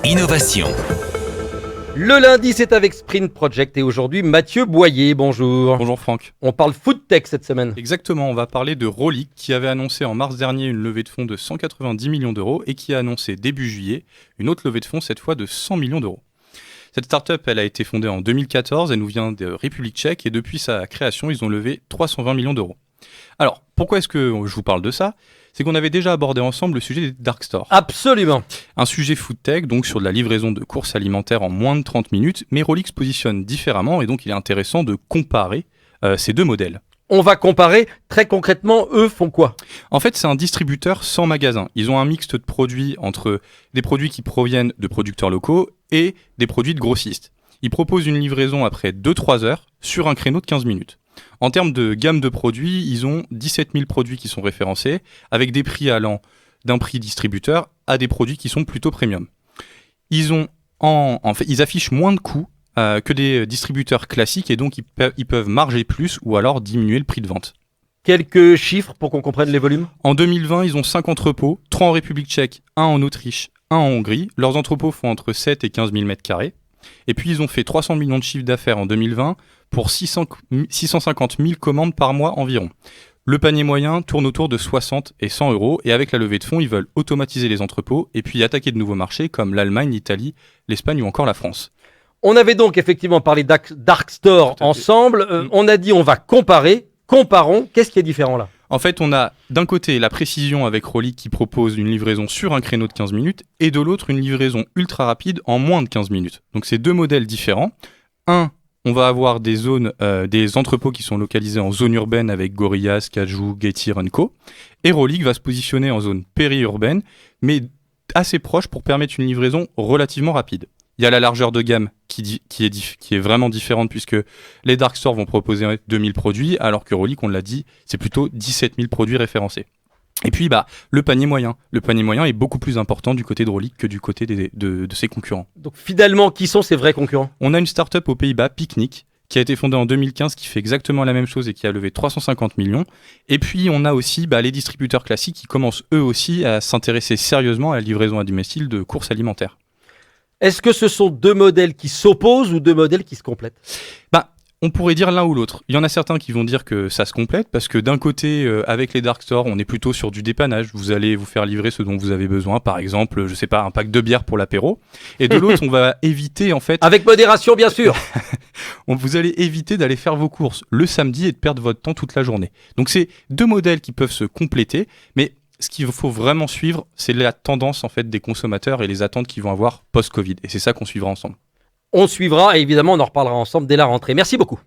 Innovation. Le lundi, c'est avec Sprint Project et aujourd'hui, Mathieu Boyer, bonjour. Bonjour Franck. On parle food tech cette semaine. Exactement, on va parler de Rolik qui avait annoncé en mars dernier une levée de fonds de 190 millions d'euros et qui a annoncé début juillet une autre levée de fonds, cette fois de 100 millions d'euros. Cette start-up, elle a été fondée en 2014, elle nous vient de République tchèque et depuis sa création, ils ont levé 320 millions d'euros. Alors, pourquoi est-ce que je vous parle de ça ? C'est qu'on avait déjà abordé ensemble le sujet des dark stores. Absolument. Un sujet food tech, donc sur de la livraison de courses alimentaires en moins de 30 minutes, mais Rolik se positionne différemment et donc il est intéressant de comparer ces deux modèles. On va comparer très concrètement, eux font quoi ? En fait, c'est un distributeur sans magasin. Ils ont un mixte de produits entre des produits qui proviennent de producteurs locaux et des produits de grossistes. Ils proposent une livraison après 2-3 heures sur un créneau de 15 minutes. En termes de gamme de produits, ils ont 17 000 produits qui sont référencés, avec des prix allant d'un prix distributeur à des produits qui sont plutôt premium. Ils affichent moins de coûts que des distributeurs classiques et donc ils peuvent marger plus ou alors diminuer le prix de vente. Quelques chiffres pour qu'on comprenne les volumes ? En 2020, ils ont 5 entrepôts, 3 en République tchèque, 1 en Autriche, 1 en Hongrie. Leurs entrepôts font entre 7 et 15 000 m². Et puis ils ont fait 300 millions de chiffres d'affaires en 2020 pour 650 000 commandes par mois environ. Le panier moyen tourne autour de 60 et 100 euros et avec la levée de fonds, ils veulent automatiser les entrepôts et puis attaquer de nouveaux marchés comme l'Allemagne, l'Italie, l'Espagne ou encore la France. On avait donc effectivement parlé dark store ensemble. On a dit on va comparer. Comparons. Qu'est-ce qui est différent là ? En fait, on a d'un côté la précision avec Rolik qui propose une livraison sur un créneau de 15 minutes et de l'autre une livraison ultra rapide en moins de 15 minutes. Donc c'est deux modèles différents. On va avoir des zones, des entrepôts qui sont localisés en zone urbaine avec Gorillas, Cajoo, Getir & Co. Et Rolik va se positionner en zone périurbaine, mais assez proche pour permettre une livraison relativement rapide. Il y a la largeur de gamme qui est vraiment différente puisque les dark stores vont proposer 2000 produits alors que Rolik, on l'a dit, c'est plutôt 17 000 produits référencés. Et puis le panier moyen. Le panier moyen est beaucoup plus important du côté de Rolik que du côté de ses concurrents. Donc finalement, qui sont ces vrais concurrents ? On a une start-up aux Pays-Bas, Picnic, qui a été fondée en 2015, qui fait exactement la même chose et qui a levé 350 millions. Et puis on a aussi les distributeurs classiques qui commencent eux aussi à s'intéresser sérieusement à la livraison à domicile de courses alimentaires. Est-ce que ce sont deux modèles qui s'opposent ou deux modèles qui se complètent ? On pourrait dire l'un ou l'autre. Il y en a certains qui vont dire que ça se complète parce que d'un côté, avec les dark stores, on est plutôt sur du dépannage. Vous allez vous faire livrer ce dont vous avez besoin. Par exemple, un pack de bière pour l'apéro. Et de l'autre, on va éviter en fait... Avec modération, bien sûr. Vous allez éviter d'aller faire vos courses le samedi et de perdre votre temps toute la journée. Donc c'est deux modèles qui peuvent se compléter, mais ce qu'il faut vraiment suivre, c'est la tendance en fait des consommateurs et les attentes qu'ils vont avoir post-Covid. Et c'est ça qu'on suivra ensemble. On suivra et évidemment on en reparlera ensemble dès la rentrée. Merci beaucoup.